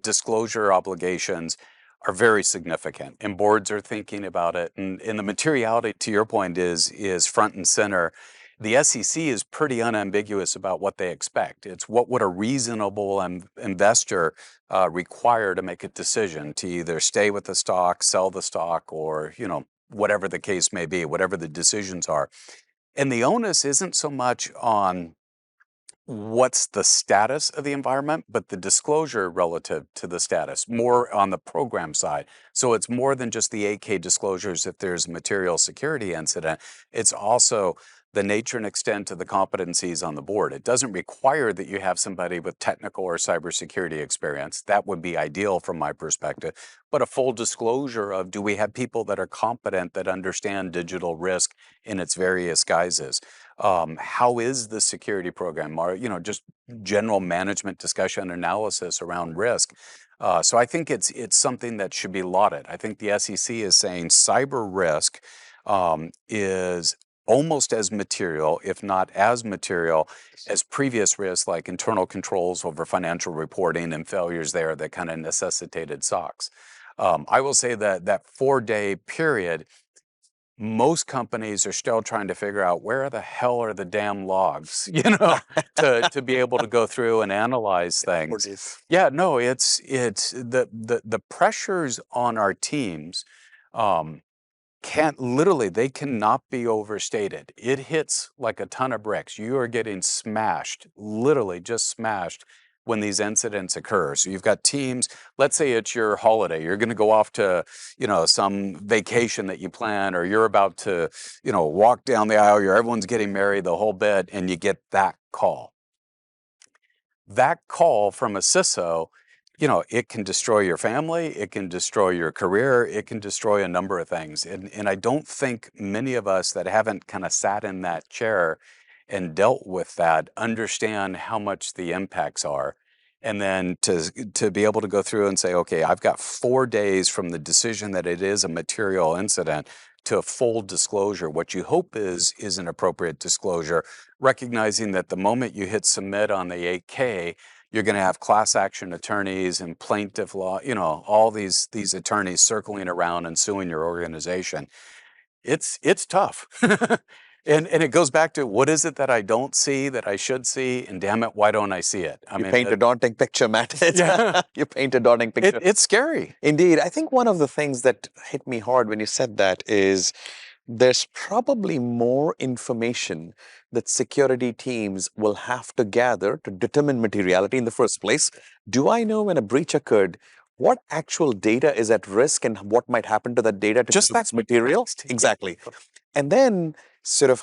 disclosure obligations are very significant, and boards are thinking about it. And the materiality, to your point, is front and center. The SEC is pretty unambiguous about what they expect. It's what would a reasonable investor require to make a decision to either stay with the stock, sell the stock, or whatever the case may be, whatever the decisions are. And the onus isn't so much on what's the status of the environment, but the disclosure relative to the status, more on the program side. So it's more than just the 8K disclosures if there's a material security incident. It's also the nature and extent of the competencies on the board. It doesn't require that you have somebody with technical or cybersecurity experience. That would be ideal from my perspective. But a full disclosure of, do we have people that are competent, that understand digital risk in its various guises? How is the security program? Or, just general management discussion analysis around risk. So I think it's something that should be lauded. I think the SEC is saying cyber risk is almost as material, if not as material, as previous risks like internal controls over financial reporting and failures there that kind of necessitated SOX. I will say that that 4-day period, most companies are still trying to figure out where the hell are the damn logs, to be able to go through and analyze things. Yeah, no, it's the pressures on our teams they cannot be overstated. It hits like a ton of bricks. You are getting smashed, literally just smashed, when these incidents occur. So you've got teams, let's say it's your holiday, you're going to go off to, some vacation that you plan, or you're about to, walk down the aisle, everyone's getting married, the whole bit, and you get that call. That call from a CISO, it can destroy your family, it can destroy your career, it can destroy a number of things. And I don't think many of us that haven't kind of sat in that chair and dealt with that understand how much the impacts are. And then to be able to go through and say, okay, I've got 4 days from the decision that it is a material incident to a full disclosure. What you hope is an appropriate disclosure, recognizing that the moment you hit submit on the 8K, you're going to have class action attorneys and plaintiff law, all these attorneys circling around and suing your organization. It's tough. And it goes back to, what is it that I don't see that I should see? And damn it, why don't I see it? You paint a daunting picture, Matt. You paint a daunting picture. It's scary. Indeed. I think one of the things that hit me hard when you said that is there's probably more information that security teams will have to gather to determine materiality in the first place. Do I know when a breach occurred, what actual data is at risk and what might happen to that data? Just that's material? Exactly. And then sort of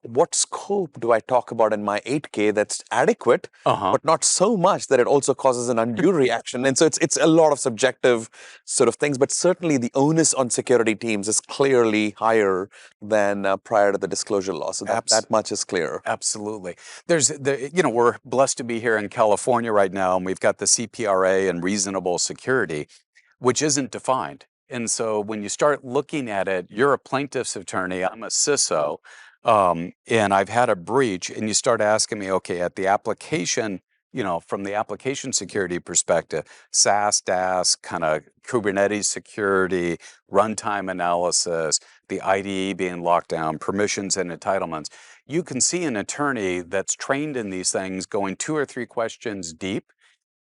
what scope do I talk about in my 8K that's adequate, but not so much that it also causes an undue reaction? And so it's a lot of subjective sort of things, but certainly the onus on security teams is clearly higher than prior to the disclosure law. So that much is clear. Absolutely. We're blessed to be here in California right now, and we've got the CPRA and reasonable security, which isn't defined. And so when you start looking at it, you're a plaintiff's attorney, I'm a CISO, and I've had a breach, and you start asking me, okay, at the application, from the application security perspective, SaaS, DaaS, kind of Kubernetes security, runtime analysis, the IDE being locked down, permissions and entitlements, you can see an attorney that's trained in these things going 2 or 3 questions deep.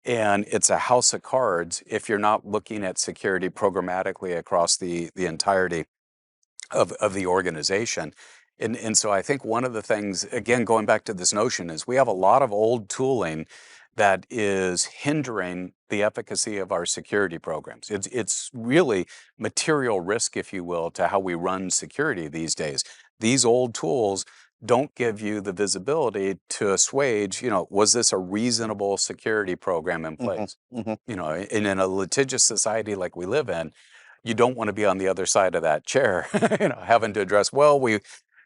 And it's a house of cards if you're not looking at security programmatically across the entirety of the organization. And so I think one of the things, again, going back to this notion, is we have a lot of old tooling that is hindering the efficacy of our security programs. It's really material risk, if you will, to how we run security these days. These old tools don't give you the visibility to assuage, was this a reasonable security program in place? And in a litigious society like we live in, you don't want to be on the other side of that chair, having to address, well, we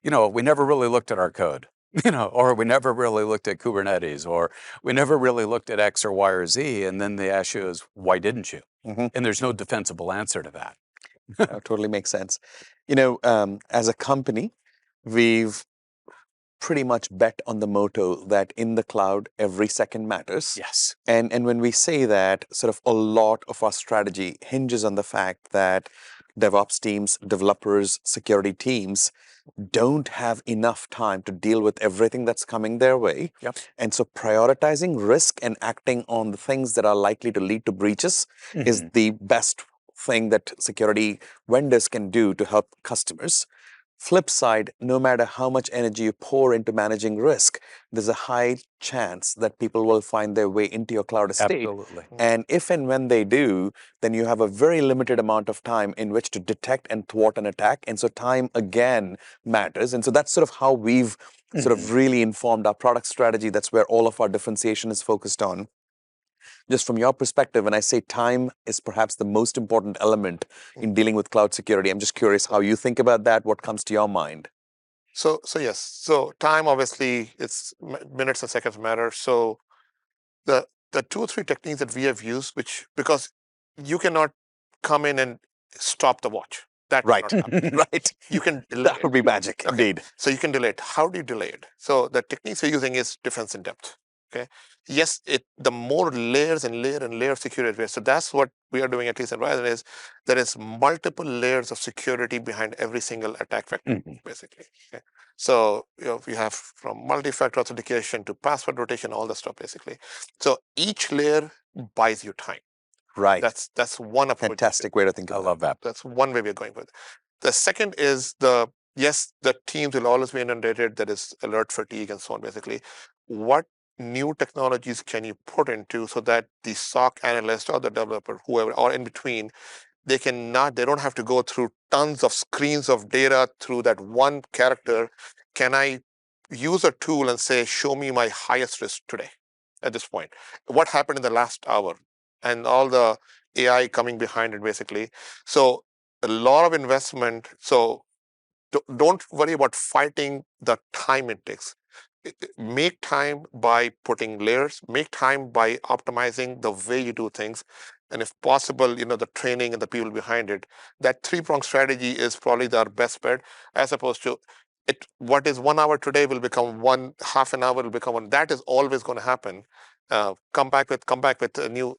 never really looked at our code, or we never really looked at Kubernetes, or we never really looked at X or Y or Z. And then the issue is, why didn't you? And there's no defensible answer to that. That totally makes sense. As a company, we've pretty much bet on the motto that in the cloud, every second matters. Yes. And when we say that, sort of a lot of our strategy hinges on the fact that DevOps teams, developers, security teams don't have enough time to deal with everything that's coming their way. Yep. And so prioritizing risk and acting on the things that are likely to lead to breaches is the best thing that security vendors can do to help customers. Flip side, no matter how much energy you pour into managing risk, there's a high chance that people will find their way into your cloud estate. Absolutely. And if and when they do, then you have a very limited amount of time in which to detect and thwart an attack. And so time again matters. And so that's sort of how we've sort of really informed our product strategy. That's where all of our differentiation is focused on. Just from your perspective, when I say time is perhaps the most important element in dealing with cloud security, I'm just curious how you think about that, what comes to your mind? So yes. So time, obviously, it's minutes and seconds matter. So the 2 or 3 techniques that we have used, because you cannot come in and stop the watch. That Right. cannot happen. Right. You can delay That would be magic, indeed. So you can delay it. How do you delay it? So the techniques we're using is defense in depth. Okay. Yes, the more layers and layer of security. So that's what we are doing, at least in Verizon, is there is multiple layers of security behind every single attack vector, basically. Okay. So we have from multi-factor authentication to password rotation, all the stuff, basically. So each layer buys you time. Right. That's one approach. Fantastic way to think about it. I love that. That's one way we're going with it. The second is yes, the teams will always be inundated. There is alert fatigue and so on, basically. What new technologies can you put into so that the SOC analyst or the developer, whoever, or in between, they don't have to go through tons of screens of data through that one character. Can I use a tool and say, show me my highest risk today at this point? What happened in the last hour? And all the AI coming behind it, basically. So a lot of investment. So don't worry about fighting the time it takes. Make time by putting layers, make time by optimizing the way you do things. And if possible, the training and the people behind it. That 3-pronged strategy is probably our best bet, as opposed to what is 1 hour today will become half an hour will become one. That is always going to happen. Come back with new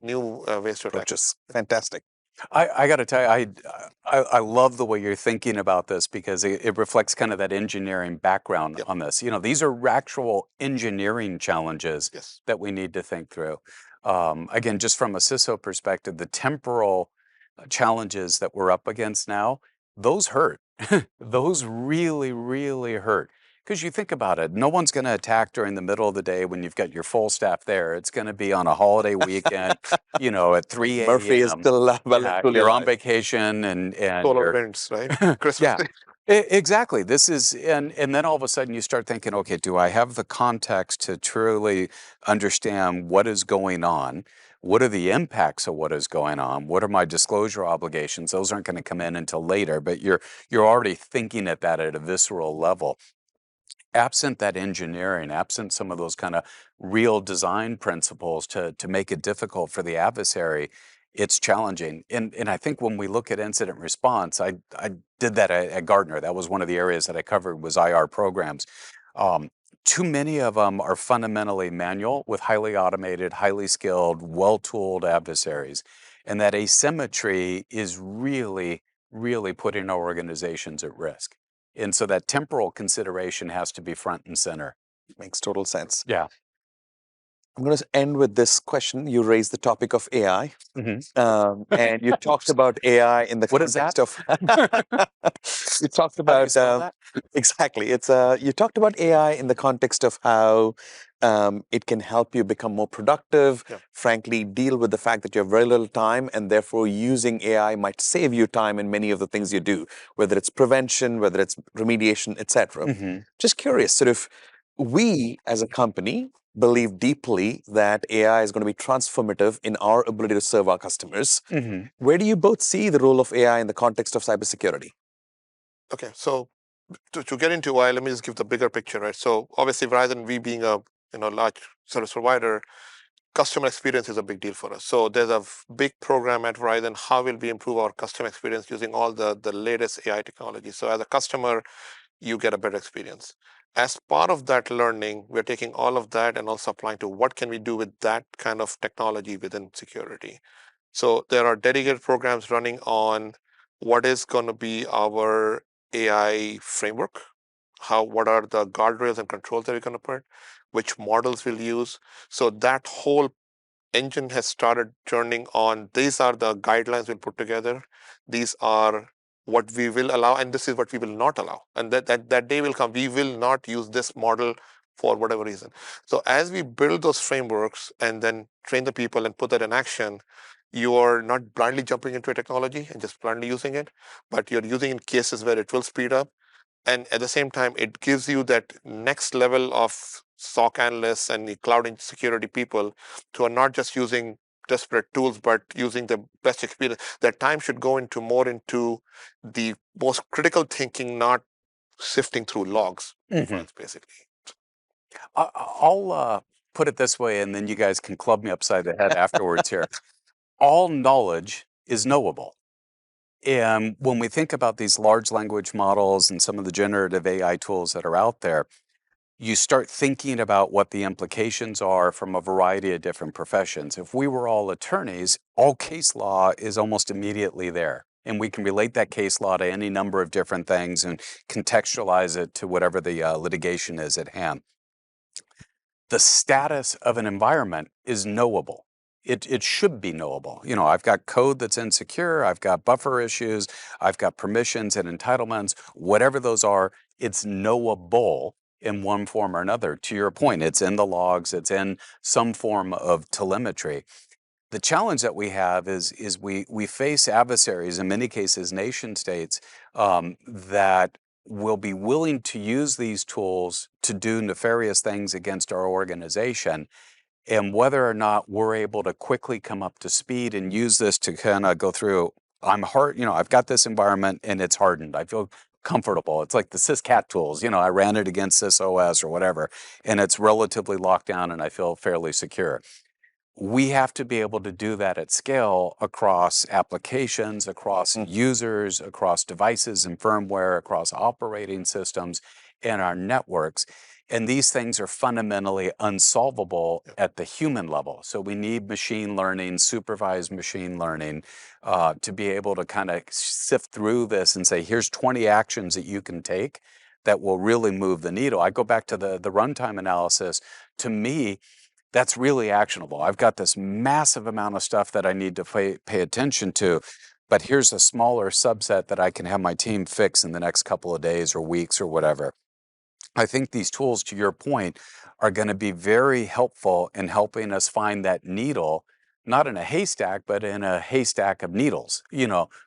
ways to attack. Fantastic. I got to tell you, I love the way you're thinking about this, because it reflects kind of that engineering background on this. These are actual engineering challenges that we need to think through. Again, just from a CISO perspective, the temporal challenges that we're up against now, those hurt. Those really, really hurt. Because you think about it, no one's going to attack during the middle of the day when you've got your full staff there. It's going to be on a holiday weekend, at 3 a.m. Murphy is still you're on vacation and solar winds, right? Christmas. Yeah, exactly. This is, and then all of a sudden you start thinking, okay, do I have the context to truly understand what is going on? What are the impacts of what is going on? What are my disclosure obligations? Those aren't going to come in until later, but you're already thinking at a visceral level. Absent that engineering, absent some of those kind of real design principles to make it difficult for the adversary, it's challenging. And I think when we look at incident response, I did that at Gartner. That was one of the areas that I covered, was IR programs. Too many of them are fundamentally manual with highly automated, highly skilled, well-tooled adversaries. And that asymmetry is really, really putting our organizations at risk. And so that temporal consideration has to be front and center. Makes total sense. Yeah. I'm going to end with this question. You raised the topic of AI, and you talked about AI in the context of. You talked about exactly. It's you talked about AI in the context of how it can help you become more productive. Frankly, deal with the fact that you have very little time, and therefore using AI might save you time in many of the things you do, whether it's prevention, whether it's remediation, etc. Just curious, sort of, we as a company believe deeply that AI is going to be transformative in our ability to serve our customers. Where do you both see the role of AI in the context of cybersecurity? Okay, so to get into why, let me just give the bigger picture, right? So obviously, Verizon, we being a large service provider, customer experience is a big deal for us. So there's a big program at Verizon. How will we improve our customer experience using all the latest AI technology? So as a customer, you get a better experience. As part of that learning, we're taking all of that and also applying to what can we do with that kind of technology within security. So there are dedicated programs running on what is going to be our AI framework, what are the guardrails and controls that we're going to put, which models we'll use. So that whole engine has started churning on. These are the guidelines we'll put together. These are what we will allow, and this is what we will not allow. And that day will come. We will not use this model for whatever reason. So as we build those frameworks and then train the people and put that in action, you are not blindly jumping into a technology and just blindly using it, but you're using in cases where it will speed up. And at the same time, it gives you that next level of SOC analysts and the cloud and security people who are not just using desperate tools, but using the best experience. That time should go into more into the most critical thinking, not sifting through logs, basically. I'll put it this way, and then you guys can club me upside the head afterwards here. All knowledge is knowable. And when we think about these large language models and some of the generative AI tools that are out there, you start thinking about what the implications are from a variety of different professions. If we were all attorneys, all case law is almost immediately there. And we can relate that case law to any number of different things and contextualize it to whatever the litigation is at hand. The status of an environment is knowable. It should be knowable. I've got code that's insecure, I've got buffer issues, I've got permissions and entitlements, whatever those are, it's knowable in one form or another. To your point, it's in the logs, it's in some form of telemetry. The challenge that we have is we face adversaries, in many cases nation states, that will be willing to use these tools to do nefarious things against our organization. And whether or not we're able to quickly come up to speed and use this to kind of go through, I've got this environment and it's hardened. I feel comfortable. It's like the syscat tools. I ran it against SysOS or whatever, and it's relatively locked down and I feel fairly secure. We have to be able to do that at scale across applications, across users, across devices and firmware, across operating systems and our networks. And these things are fundamentally unsolvable at the human level. So we need machine learning, supervised machine learning, to be able to kind of sift through this and say, here's 20 actions that you can take that will really move the needle. I go back to the runtime analysis. To me, that's really actionable. I've got this massive amount of stuff that I need to pay attention to, but here's a smaller subset that I can have my team fix in the next couple of days or weeks or whatever. I think these tools, to your point, are going to be very helpful in helping us find that needle, not in a haystack, but in a haystack of needles.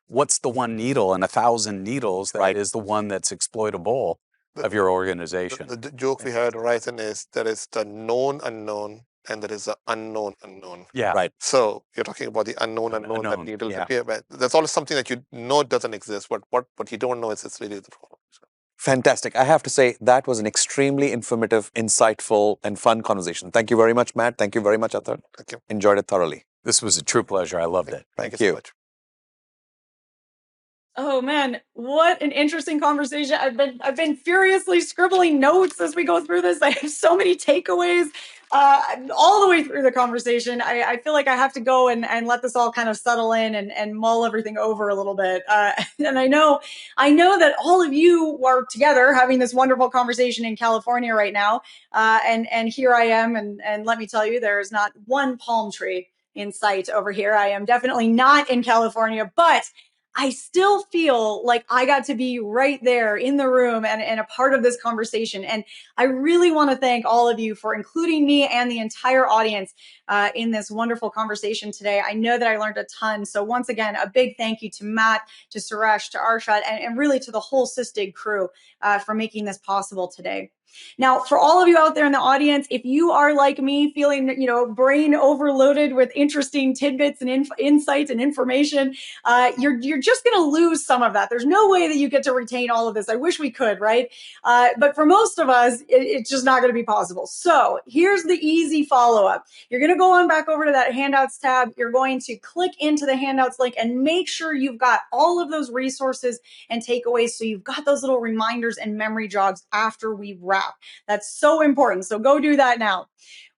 What's the one needle in 1,000 needles that is the one that's exploitable of your organization? The joke we had at Verizon is there is the known unknown and there is the unknown unknown. Yeah. Right. So you're talking about the unknown unknown that needle. Yeah. But that's always something that you know doesn't exist, but what you don't know is it's really the problem. So. Fantastic. I have to say that was an extremely informative, insightful, and fun conversation. Thank you very much, Matt. Thank you very much, Athar. Thank you. Enjoyed it thoroughly. This was a true pleasure. I loved it. Thank you so much. Oh man, what an interesting conversation. I've been furiously scribbling notes as we go through this. I have so many takeaways all the way through the conversation. I feel like I have to go and let this all kind of settle in and mull everything over a little bit. And I know that all of you are together having this wonderful conversation in California right now. And here I am, and let me tell you, there is not one palm tree in sight over here. I am definitely not in California, but I still feel like I got to be right there in the room and a part of this conversation. And I really want to thank all of you for including me and the entire audience in this wonderful conversation today. I know that I learned a ton. So once again, a big thank you to Matt, to Suresh, to Arshad, and really to the whole Sysdig crew for making this possible today. Now, for all of you out there in the audience, if you are like me, feeling, brain overloaded with interesting tidbits and insights and information, you're just going to lose some of that. There's no way that you get to retain all of this. I wish we could, right? But for most of us, it's just not going to be possible. So here's the easy follow-up. You're going to go on back over to that handouts tab. You're going to click into the handouts link and make sure you've got all of those resources and takeaways. So you've got those little reminders and memory jogs after we wrap. That's so important. So go do that now.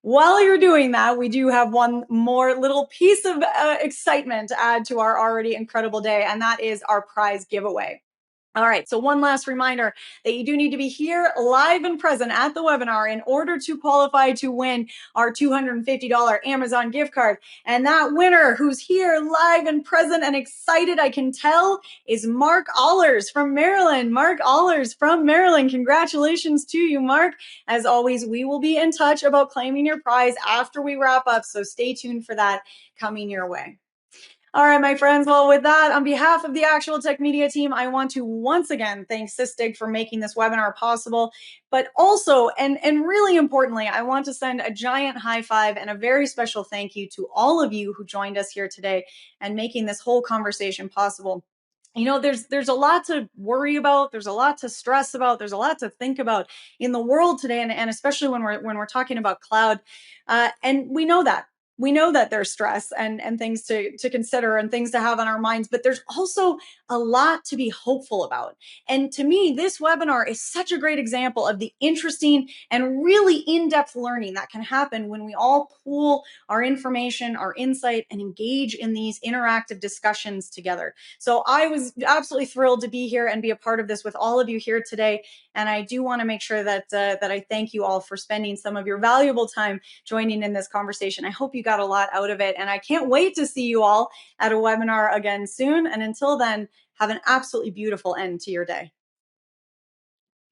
While you're doing that, we do have one more little piece of excitement to add to our already incredible day, and that is our prize giveaway. All right, so one last reminder that you do need to be here live and present at the webinar in order to qualify to win our $250 Amazon gift card. And that winner who's here live and present and excited, I can tell, is Mark Allers from Maryland. Mark Allers from Maryland. Congratulations to you, Mark. As always, we will be in touch about claiming your prize after we wrap up, so stay tuned for that coming your way. All right, my friends. Well, with that, on behalf of the Actual Tech Media team, I want to once again thank Sysdig for making this webinar possible. But also, and really importantly, I want to send a giant high five and a very special thank you to all of you who joined us here today and making this whole conversation possible. There's a lot to worry about. There's a lot to stress about. There's a lot to think about in the world today, and especially when we're talking about cloud. And we know that. We know that there's stress and things to consider and things to have on our minds, but there's also a lot to be hopeful about. And to me, this webinar is such a great example of the interesting and really in-depth learning that can happen when we all pool our information, our insight, and engage in these interactive discussions together. So I was absolutely thrilled to be here and be a part of this with all of you here today. And I do want to make sure that I thank you all for spending some of your valuable time joining in this conversation. I hope you got a lot out of it, and I can't wait to see you all at a webinar again soon. And until then, have an absolutely beautiful end to your day.